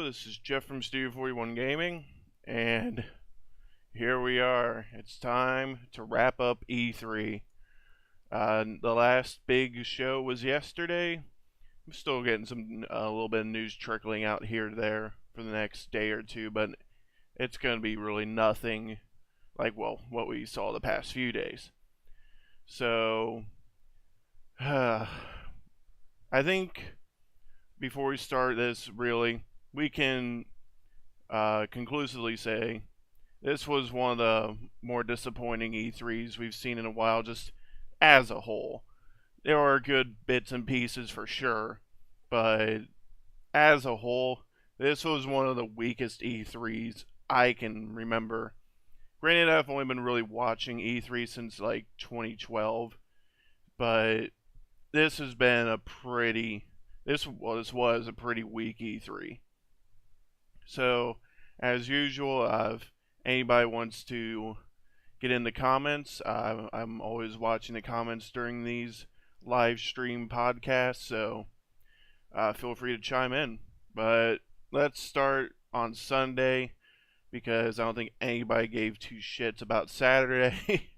This is Jeff from Studio 41 Gaming, and here we are. It's time to wrap up E3. The last big show was yesterday. I'm still getting a little bit of news trickling out here and there for the next day or two, but it's going to be really nothing like, well, what we saw the past few days. So, I think before we start this, really, we can conclusively say this was one of the more disappointing E3s we've seen in a while, just as a whole. There are good bits and pieces for sure, but as a whole, this was one of the weakest E3s I can remember. Granted, I've only been really watching E3 since like 2012, but this has been a pretty this was a pretty weak E3. So, as usual, if anybody wants to get in the comments, I'm always watching the comments during these live stream podcasts, so feel free to chime in. But let's start on Sunday, because I don't think anybody gave two shits about Saturday.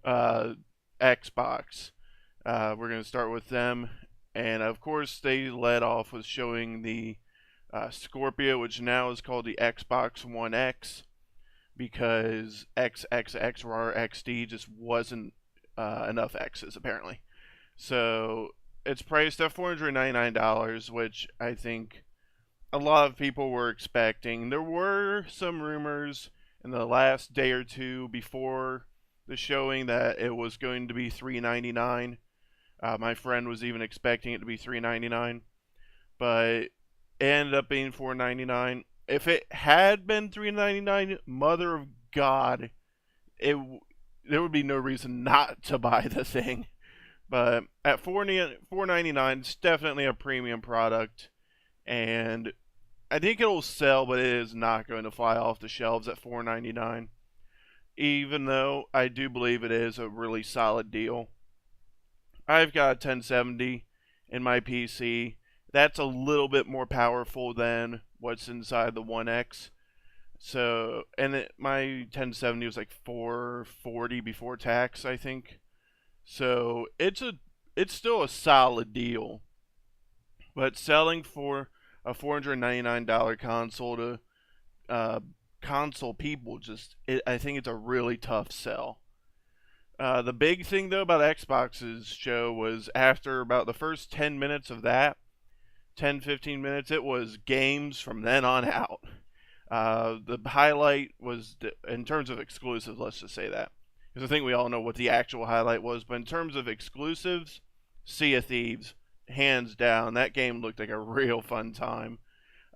Xbox. We're going to start with them. And of course, they led off with showing the Scorpio, which now is called the Xbox One X, because XXX or XD just wasn't enough X's apparently. So it's priced at $499, which I think a lot of people were expecting. There were some rumors in the last day or two before the showing that it was going to be $399. My friend was even expecting it to be $399, but it ended up being $499. If it had been $399, mother of God, there would be no reason not to buy the thing. But at $499, it's definitely a premium product, and I think it'll sell, but it is not going to fly off the shelves at $499. Even though I do believe it is a really solid deal. I've got a 1070 in my PC. That's a little bit more powerful than what's inside the One X. So, and my 1070 was like $440 before tax, I think. So it's still a solid deal. But selling for a $499 console to console people, I think it's a really tough sell. The big thing, though, about Xbox's show was after about the first 10 minutes of that, 10-15 minutes, it was games from then on out. The highlight was, in terms of exclusives, let's just say that, because I think we all know what the actual highlight was, but in terms of exclusives, Sea of Thieves, hands down, that game looked like a real fun time.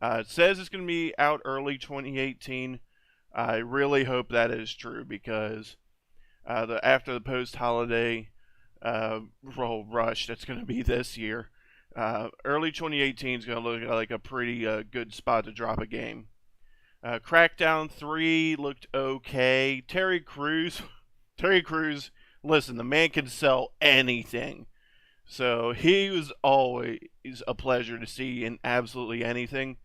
It says it's going to be out early 2018. I really hope that is true, because after the post-holiday rush that's going to be this year, early 2018 is going to look like a pretty good spot to drop a game. Crackdown 3 looked okay. Terry Crews, listen, the man can sell anything. So he was always a pleasure to see in absolutely anything.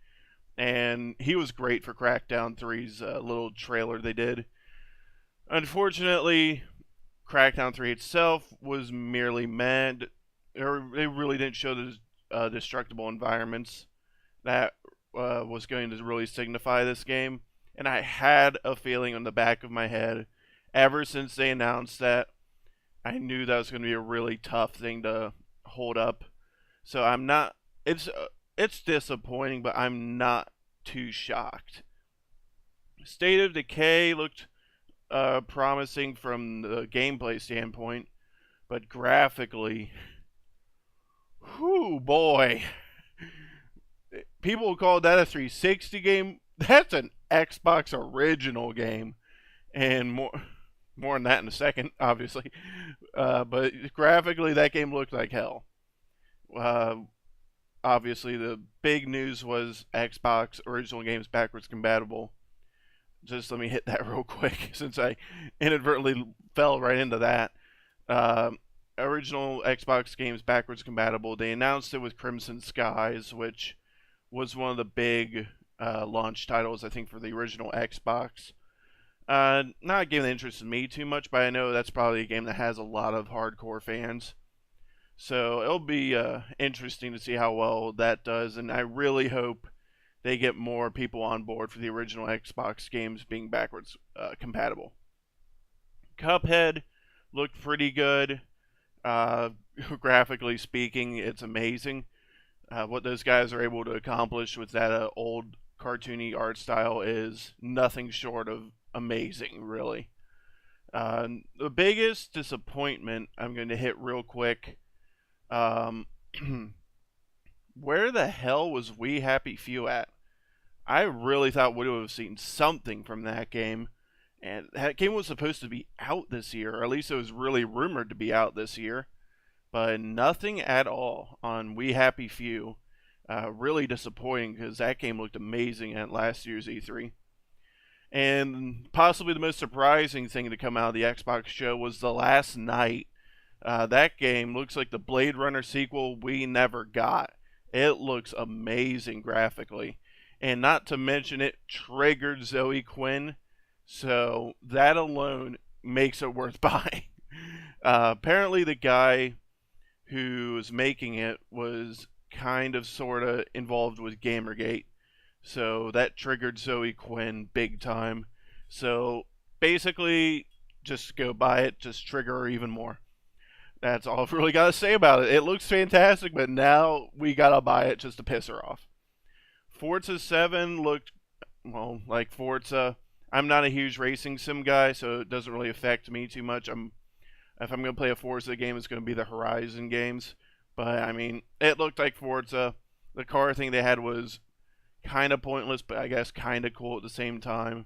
And he was great for Crackdown 3's little trailer they did. Unfortunately, Crackdown 3 itself was merely mad. They really didn't show the destructible environments that was going to really signify this game. And I had a feeling on the back of my head, ever since they announced that, I knew that was going to be a really tough thing to hold up. So I'm not. It's disappointing, but I'm not too shocked. State of Decay looked promising from the gameplay standpoint, but graphically, whoo boy, people called that a 360 game. That's an Xbox original game, and more on that in a second, obviously. But graphically, that game looked like hell. Obviously, the big news was Xbox original games backwards compatible. Just let me hit that real quick, since I inadvertently fell right into that. Original Xbox games backwards compatible. They announced it with Crimson Skies, which was one of the big launch titles, I think, for the original Xbox. Not a game that interests me too much, but I know that's probably a game that has a lot of hardcore fans. So it'll be interesting to see how well that does, and I really hope they get more people on board for the original Xbox games being backwards compatible. Cuphead looked pretty good. Uh, Graphically speaking, it's amazing. What those guys are able to accomplish with that old cartoony art style is nothing short of amazing, really. The biggest disappointment I'm going to hit real quick. Um, where the hell was We Happy Few at? I really thought we would have seen something from that game. And that game was supposed to be out this year, or at least it was really rumored to be out this year. But nothing at all on We Happy Few. Really disappointing because that game looked amazing at last year's E3. And possibly the most surprising thing to come out of the Xbox show was The Last Night. That game looks like the Blade Runner sequel we never got. It looks amazing graphically. And not to mention it triggered Zoe Quinn. So that alone makes it worth buying. Apparently the guy who was making it was kind of sort of involved with Gamergate. So that triggered Zoe Quinn big time. So basically, just go buy it, just trigger her even more. That's all I've really got to say about it. It looks fantastic, but now we gotta buy it just to piss her off. Forza 7 looked, well, like Forza. I'm not a huge racing sim guy, so it doesn't really affect me too much. If I'm going to play a Forza game, it's going to be the Horizon games. But, I mean, it looked like Forza. The car thing they had was kind of pointless, but I guess kind of cool at the same time.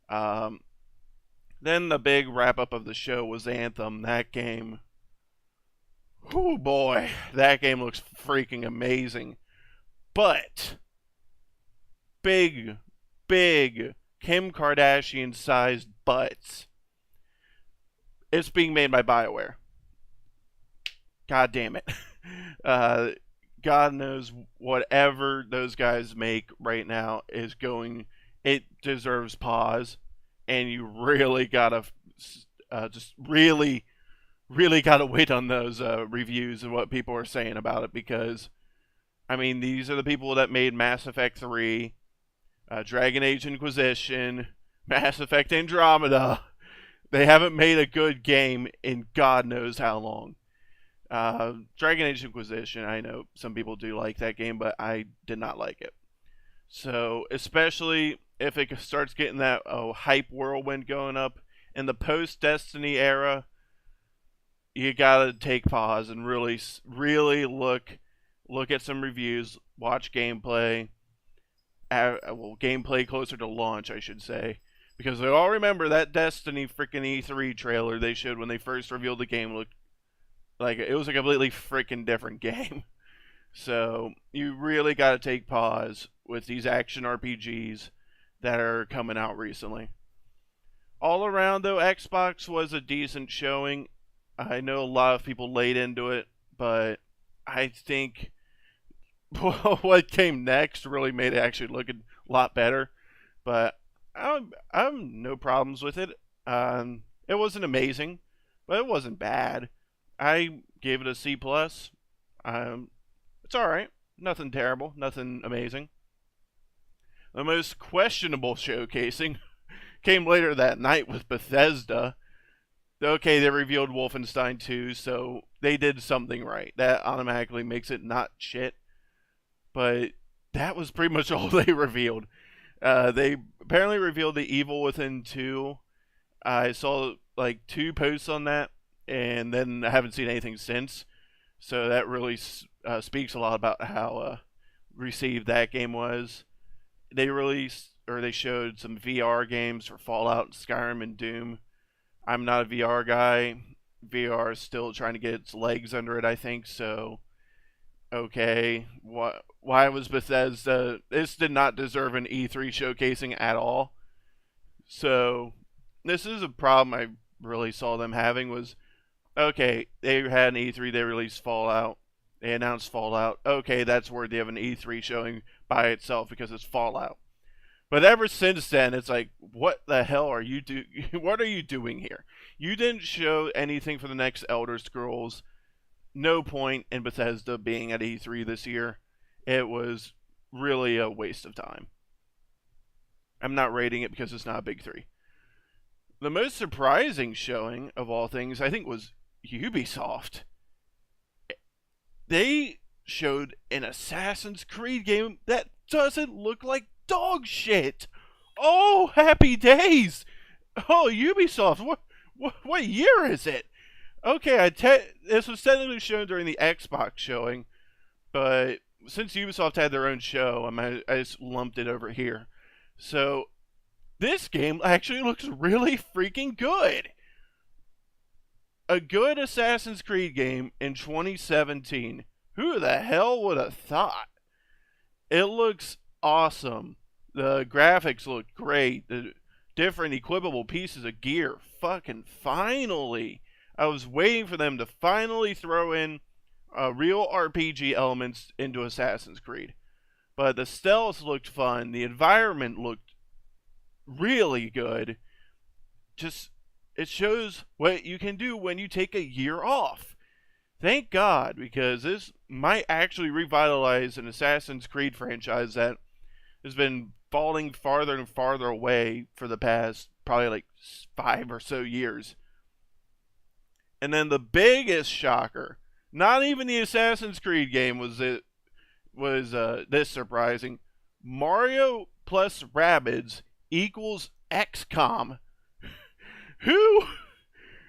Then the big wrap-up of the show was Anthem. That game, oh boy, that game looks freaking amazing. But, big Kim Kardashian-sized butts. It's being made by BioWare. God damn it. God knows whatever those guys make right now is going, it deserves pause. And you really gotta just really gotta wait on those reviews and what people are saying about it, because, I mean, these are the people that made Mass Effect 3, Dragon Age Inquisition, Mass Effect Andromeda. They haven't made a good game in God knows how long. Dragon Age Inquisition, I know some people do like that game, but I did not like it. So, especially if it starts getting that hype whirlwind going up in the post-Destiny era, you gotta take pause and really look at some reviews, watch gameplay. Gameplay closer to launch, I should say. Because we all remember that Destiny freaking E3 trailer they showed when they first revealed the game looked like it was a completely freaking different game. So you really got to take pause with these action RPGs that are coming out recently. All around though, Xbox was a decent showing. I know a lot of people laid into it, but I think what came next really made it actually look a lot better. But I'm no problems with it. It wasn't amazing, but it wasn't bad. I gave it a C plus. It's all right. Nothing terrible. Nothing amazing. The most questionable showcasing came later that night with Bethesda. Okay, they revealed Wolfenstein 2, so they did something right. That automatically makes it not shit. But that was pretty much all they revealed. They apparently revealed the Evil Within 2. I saw like 2 posts on that, and then I haven't seen anything since. So that really speaks a lot about how received that game was. They released, or they showed some VR games for Fallout, Skyrim, and Doom. I'm not a VR guy. VR is still trying to get its legs under it, I think, so okay. Why was Bethesda... This did not deserve an E3 showcasing at all. So, this is a problem I really saw them having was, okay, they had an E3, they released Fallout, they announced Fallout, okay, that's worthy of an E3 showing, by itself because it's Fallout. But ever since then, it's like, what the hell are you what are you doing here? You didn't show anything for the next Elder Scrolls. No point in Bethesda being at E3 this year. It was really a waste of time. I'm not rating it because it's not a big 3. The most surprising showing of all things, I think, was Ubisoft. They showed an Assassin's Creed game that doesn't look like dog shit. Oh, happy days! Oh, Ubisoft, what year is it? Okay, this was technically shown during the Xbox showing, but since Ubisoft had their own show, I just lumped it over here. So, this game actually looks really freaking good. A good Assassin's Creed game in 2017. Who the hell would have thought? It looks awesome. The graphics look great. The different equipable pieces of gear. Fucking finally. I was waiting for them to finally throw in real RPG elements into Assassin's Creed. But the stealth looked fun. The environment looked really good. Just, it shows what you can do when you take a year off. Thank God, because this might actually revitalize an Assassin's Creed franchise that has been falling farther and farther away for the past probably like 5 or so years. And then the biggest shocker, not even the Assassin's Creed game was this surprising. Mario plus Rabbids equals XCOM. Who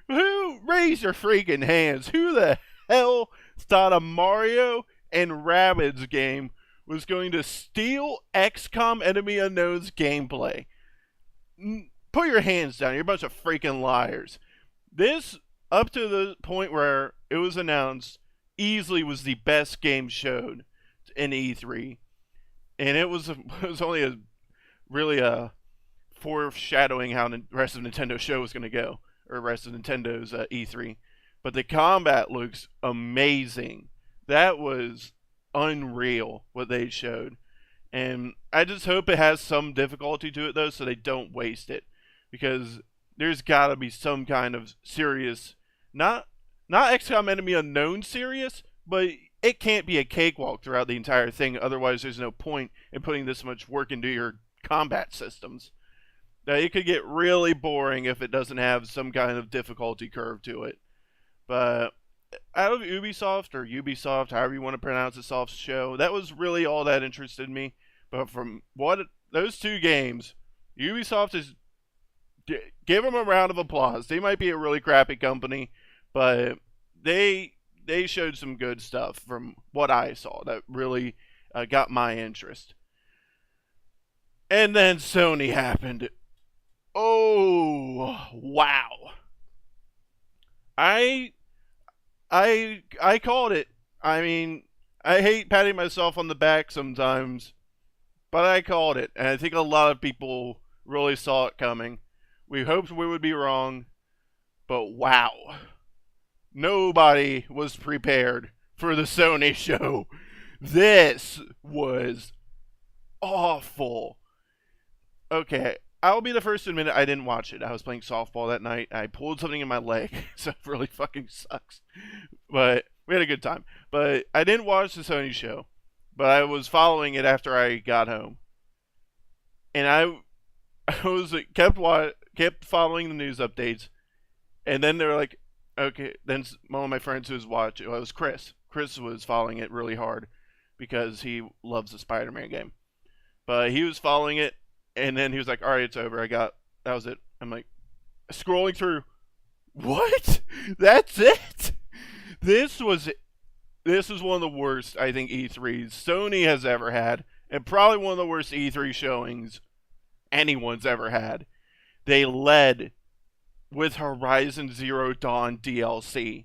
raise your freaking hands? Who the hell thought a Mario and Rabbids game was going to steal XCOM Enemy Unknown's gameplay? Put your hands down. You're a bunch of freaking liars. This, up to the point where it was announced, easily was the best game showed in E3. And it was only really a foreshadowing how the rest of Nintendo's show was going to go, or the rest of Nintendo's E3. But the combat looks amazing. That was unreal what they showed. And I just hope it has some difficulty to it, though, so they don't waste it. Because there's got to be some kind of serious, not XCOM Enemy Unknown serious, but it can't be a cakewalk throughout the entire thing. Otherwise, there's no point in putting this much work into your combat systems. It could get really boring if it doesn't have some kind of difficulty curve to it. But out of Ubisoft, however you want to pronounce the soft show, that was really all that interested me. But from those two games, Ubisoft is, give them a round of applause. They might be a really crappy company, but they showed some good stuff from what I saw that really got my interest. And then Sony happened. Oh, wow. I called it. I mean, I hate patting myself on the back sometimes, but I called it. And I think a lot of people really saw it coming. We hoped we would be wrong, but wow. Nobody was prepared for the Sony show. This was awful. Okay, I'll be the first to admit it, I didn't watch it. I was playing softball that night. I pulled something in my leg, so it really fucking sucks. But we had a good time. But I didn't watch the Sony show, but I was following it after I got home. And I was kept following the news updates. And then they were like, okay, then one of my friends who was watching, it was Chris. Chris was following it really hard because he loves the Spider-Man game. But he was following it. And then he was like, all right, it's over. That was it. I'm like, scrolling through. What? That's it? This was one of the worst, I think, E3s Sony has ever had. And probably one of the worst E3 showings anyone's ever had. They led with Horizon Zero Dawn DLC.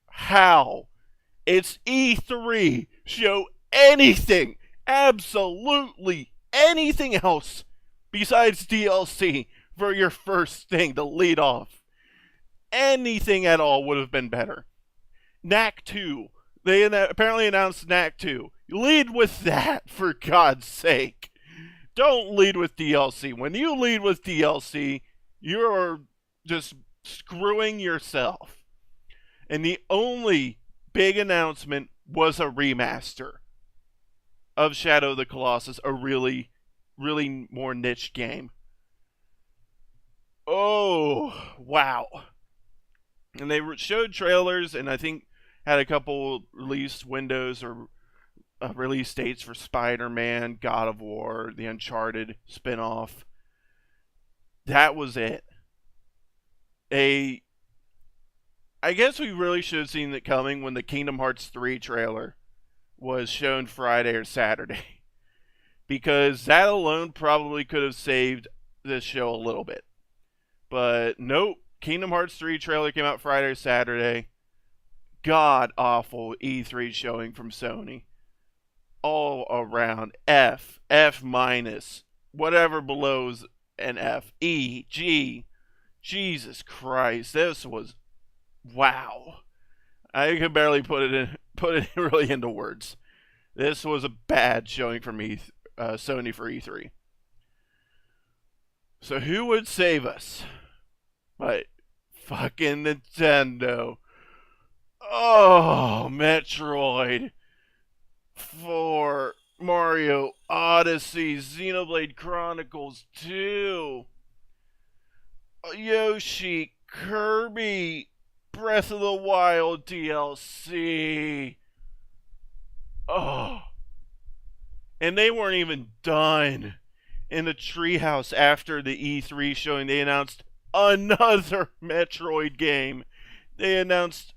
How? It's E3. Show anything. Absolutely anything else besides DLC for your first thing to lead off. Anything at all would have been better. Knack 2. They apparently announced Knack 2. Lead with that, for God's sake. Don't lead with DLC. When you lead with DLC, you're just screwing yourself. And the only big announcement was a remaster of Shadow of the Colossus, a really, really more niche game. Oh, wow. And they showed trailers, and I think had a couple release windows or release dates for Spider-Man, God of War, the Uncharted spin-off. That was it. I guess we really should have seen it coming when the Kingdom Hearts 3 trailer was shown Friday or Saturday. Because that alone probably could have saved this show a little bit. But nope, Kingdom Hearts 3 trailer came out Friday or Saturday. God awful E3 showing from Sony. All around F minus, whatever below's an F, E, G. Jesus Christ, this was wow. I can barely put it really into words. This was a bad showing from Sony for E3. So who would save us? But fucking Nintendo. Oh, Metroid 4, Mario Odyssey, Xenoblade Chronicles 2, Yoshi, Kirby, Breath of the Wild DLC. Oh. And they weren't even done. In the treehouse after the E3 showing, they announced another Metroid game. They announced,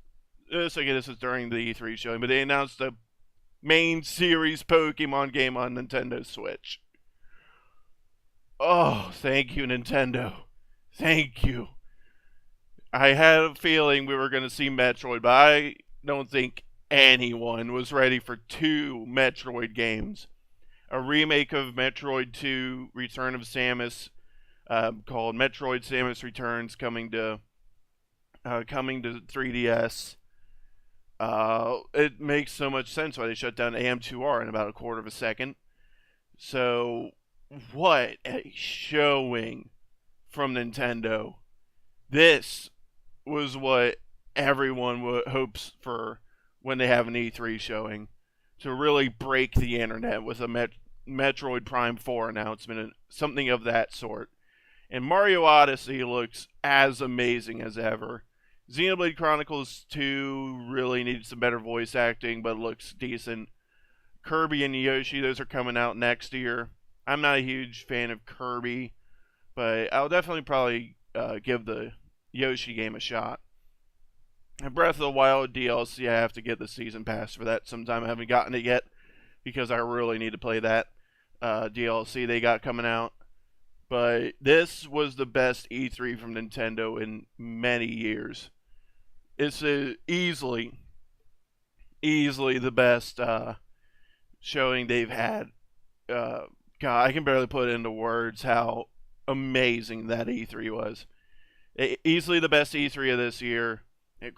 this is during the E3 showing, but they announced a main series Pokemon game on Nintendo Switch. Oh, thank you, Nintendo. Thank you. I had a feeling we were going to see Metroid, but I don't think anyone was ready for 2 Metroid games. A remake of Metroid 2 Return of Samus called Metroid Samus Returns coming to 3DS. It makes so much sense why they shut down AM2R in about a quarter of a second. So, what a showing from Nintendo. This was what everyone hopes for when they have an E3 showing. To really break the internet with a Metroid Prime 4 announcement, something of that sort. And Mario Odyssey looks as amazing as ever. Xenoblade Chronicles 2 really needs some better voice acting, but looks decent. Kirby and Yoshi, those are coming out next year. I'm not a huge fan of Kirby, but I'll definitely probably give the Yoshi game a shot. And Breath of the Wild DLC, I have to get the season pass for that sometime. I haven't gotten it yet because I really need to play that DLC they got coming out. But this was the best E3 from Nintendo in many years. It's easily the best showing they've had. God, I can barely put it into words how amazing that E3 was. Easily the best E3 of this year.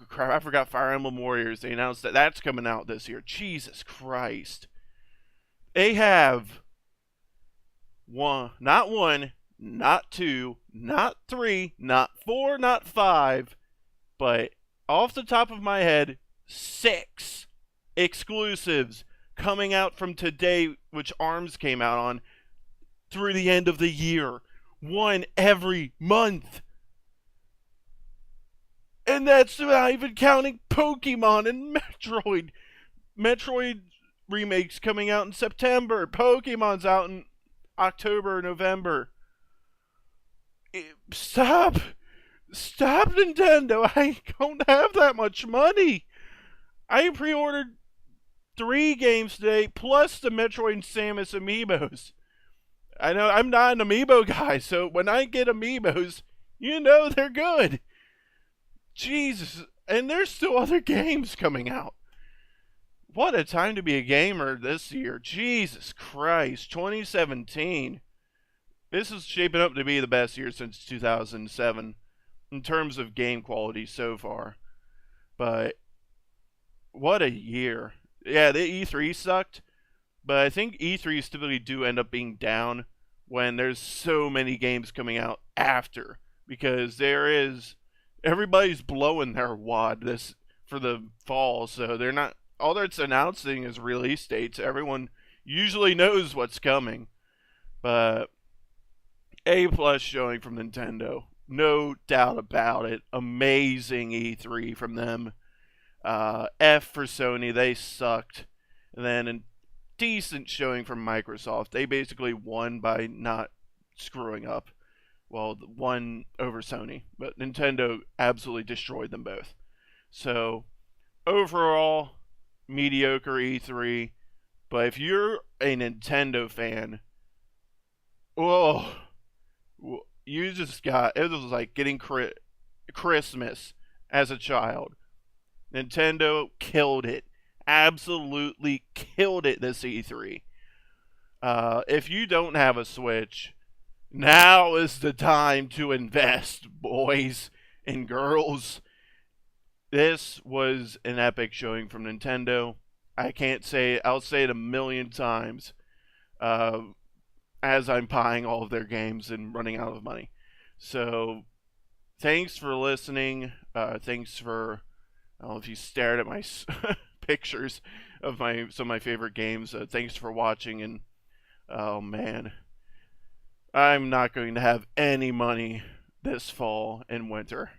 Crap, I forgot Fire Emblem Warriors. They announced that that's coming out this year. Jesus Christ. They have not one, not two, not three, not four, not five, but off the top of my head, 6 exclusives coming out from today, which ARMS came out on, through the end of the year. 1 every month. And that's not even counting Pokemon and Metroid. Metroid remakes coming out in September. Pokemon's out in October, November. Stop, Nintendo. I don't have that much money. I pre-ordered 3 games today, plus the Metroid and Samus amiibos. I know I'm not an amiibo guy, so when I get amiibos, you know they're good. Jesus, and there's still other games coming out. What a time to be a gamer this year. Jesus Christ, 2017. This is shaping up to be the best year since 2007 in terms of game quality so far. But what a year. Yeah, the E3 sucked, But I think E3s typically do end up being down when there's so many games coming out after, because everybody's blowing their wad this for the fall, so they're not all that's announcing is release dates. Everyone usually knows what's coming, but A plus showing from Nintendo, no doubt about it. Amazing E3 from them. F for Sony, they sucked. And then a decent showing from Microsoft. They basically won by not screwing up. Well, won over Sony, but Nintendo absolutely destroyed them both. So overall, mediocre E3. But if you're a Nintendo fan, oh, you just got it was like getting Christmas as a child. Nintendo killed it, absolutely killed it this E3. If you don't have a Switch, now is the time to invest, boys and girls. This was an epic showing from Nintendo. I can't say I'll say it a million times. As I'm buying all of their games and running out of money. So, thanks for listening. Thanks for, I don't know if you stared at my pictures of some of my favorite games. Thanks for watching, and oh man, I'm not going to have any money this fall and winter.